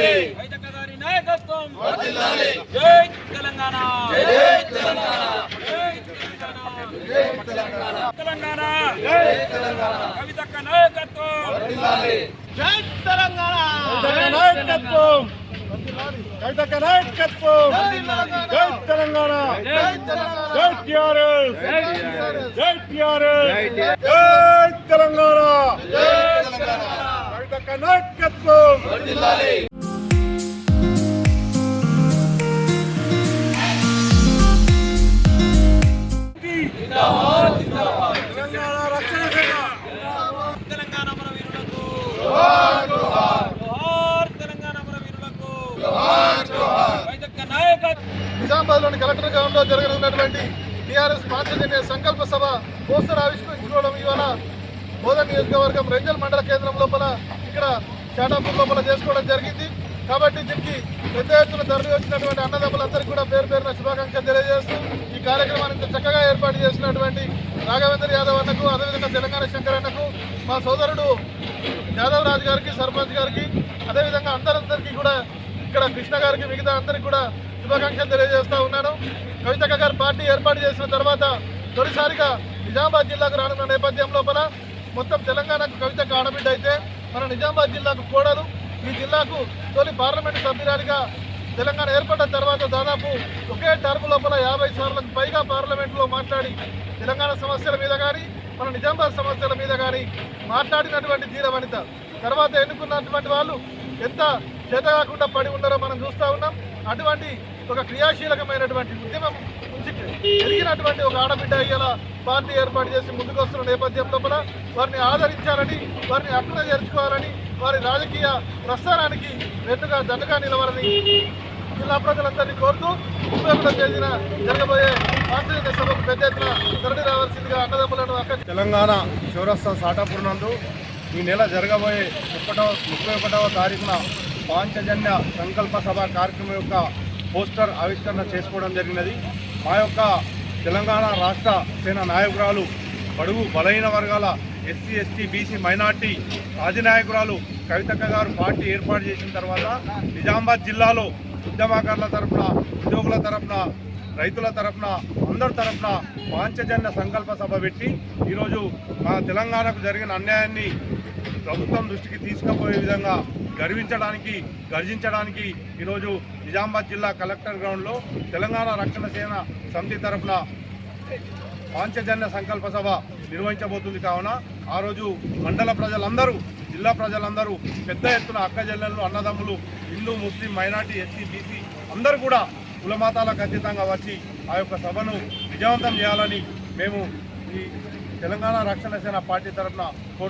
కవితక్కగారి నాయకత్వం జై తెలంగాణ, జై తెలంగాణ, జై తెలంగాణ, తెలంగాణ, జై తెలంగాణ, కవితక్క నాయకత్వం జై తెలంగాణ, నాయకత్వం కవితక్క నాయకత్వం జై తెలంగాణ, జై టిఆర్ఎస్, జై టిఆర్ఎస్, జై తెలంగాణ, కవితక్క నాయకత్వం. తెలంగాణ రక్షణ సేన, తెలంగాణ మన వీరులకు జోహార్, తెలంగాణ మన వీరులకు కవితక్క నాయకత్వం. నిజామాబాద్లోని కలెక్టర్ గ్రౌండ్లో జరగనున్నటువంటి టీఆర్ఎస్ పాంచజన్య సంకల్ప సభ పోస్టర్ ఆవిష్కరించుకోవడం ఇవాళ బోధన్ నియోజకవర్గం రెంజల్ మండల కేంద్రం లోపల ఇక్కడ షాటాపూర్ లోపల చేసుకోవడం జరిగింది. కాబట్టి దీనికి పెద్ద ఎత్తున తరలి వచ్చినటువంటి అన్నదమ్ములందరికీ కూడా పేరు పేరున శుభాకాంక్షలు తెలియజేస్తూ ఈ కార్యక్రమాన్ని ఇంత చక్కగా ఏర్పాటు చేసినటువంటి రాఘవేంద్ర యాదవ్ అన్నకు, అదేవిధంగా తెలంగాణ శంకర్ అన్నకు, మా సోదరుడు యాదవ్ రాజు గారికి, సర్పంచ్ గారికి, అదేవిధంగా అందరికీ కూడా ఇక్కడ కృష్ణ గారికి, మిగతా అందరికీ కూడా శుభాకాంక్షలు తెలియజేస్తూ ఉన్నాను. కవితక్క గారు పార్టీ ఏర్పాటు చేసిన తర్వాత తొలిసారిగా నిజామాబాద్ జిల్లాకు రానున్న నేపథ్యం లోపల మొత్తం తెలంగాణకు కవితక్క ఆడబిడ్డ అయితే మన నిజామాబాద్ జిల్లాకు కోడలు. ఈ జిల్లాకు తొలి పార్లమెంటు సభ్యురాలిగా తెలంగాణ ఏర్పడిన తర్వాత దాదాపు ఒకే టర్మ్ లోపల 50 సార్లకు పైగా పార్లమెంటులో మాట్లాడి తెలంగాణ సమస్యల మీద కానీ మన నిజామాబాద్ సమస్యల మీద కానీ మాట్లాడినటువంటి ధీర వనిత. తర్వాత ఎన్నుకున్నటువంటి వాళ్ళు ఎంత చేతగాకుండా పడి ఉన్నారో మనం చూస్తూ ఉన్నాం. అటువంటి ఒక క్రియాశీలకమైనటువంటి ఉద్యమం నుంచి ఎదిగినటువంటి ఒక ఆడబిడ్డ ఇలా పార్టీ ఏర్పాటు చేసి ముందుకు వస్తున్న నేపథ్యం లోపల వారిని ఆదరించాలని, వారిని అక్కున చేర్చుకోవాలని, వారి రాజకీయ ప్రస్థానానికి వెన్నుగా దండగా నిలవాలని జిల్లా ప్రజలందరినీ కోరుతూ 31వ తేదీన జరగబోయే పార్టీ సభకు పెద్ద ఎత్తున తరలి రావాల్సిందిగా అన్నదమ్ములను తెలంగాణ చౌరస్తా షాటాపూర్ నందు ఈ నెల జరగబోయే 31వ తారీఖున పాంచజన్య సంకల్ప సభ కార్యక్రమం యొక్క పోస్టర్ ఆవిష్కరణ చేసుకోవడం జరిగినది. మా యొక్క తెలంగాణ రాష్ట్ర సేన నాయకురాలు, బడుగు బలహీన వర్గాల ఎస్సీ, ఎస్టీ, బీసీ, మైనార్టీ అధినాయకురాలు కవితక్క గారు పార్టీ ఏర్పాటు చేసిన తర్వాత నిజామాబాద్ జిల్లాలో ఉద్యమకారుల తరఫున, ఉద్యోగుల తరఫున, రైతుల తరఫున, అందరి తరఫున పాంచజన్య సంకల్ప సభ పెట్టి ఈరోజు మా తెలంగాణకు జరిగిన అన్యాయాన్ని ప్రభుత్వం దృష్టికి తీసుకుపోయే విధంగా గర్జించడానికి ఈరోజు నిజామాబాద్ జిల్లా కలెక్టర్ గ్రౌండ్లో తెలంగాణ రక్షణ సేన సమితి తరఫున పాంచజన్య సంకల్ప సభ నిర్వహించబోతుంది. కావున ఆ రోజు మండల ప్రజలందరూ, జిల్లా ప్రజలందరూ పెద్ద ఎత్తున అక్కజెల్లెళ్ళు, అన్నదమ్ములు, హిందూ, ముస్లిం, మైనార్టీ, ఎస్సీ, బీసీ అందరూ కూడా కులమతాలకు అతీతంగా వచ్చి ఆ యొక్క సభను విజయవంతం చేయాలని మేము ఈ తెలంగాణ రక్షణ సేన పార్టీ తరఫున కోరుతున్నాం.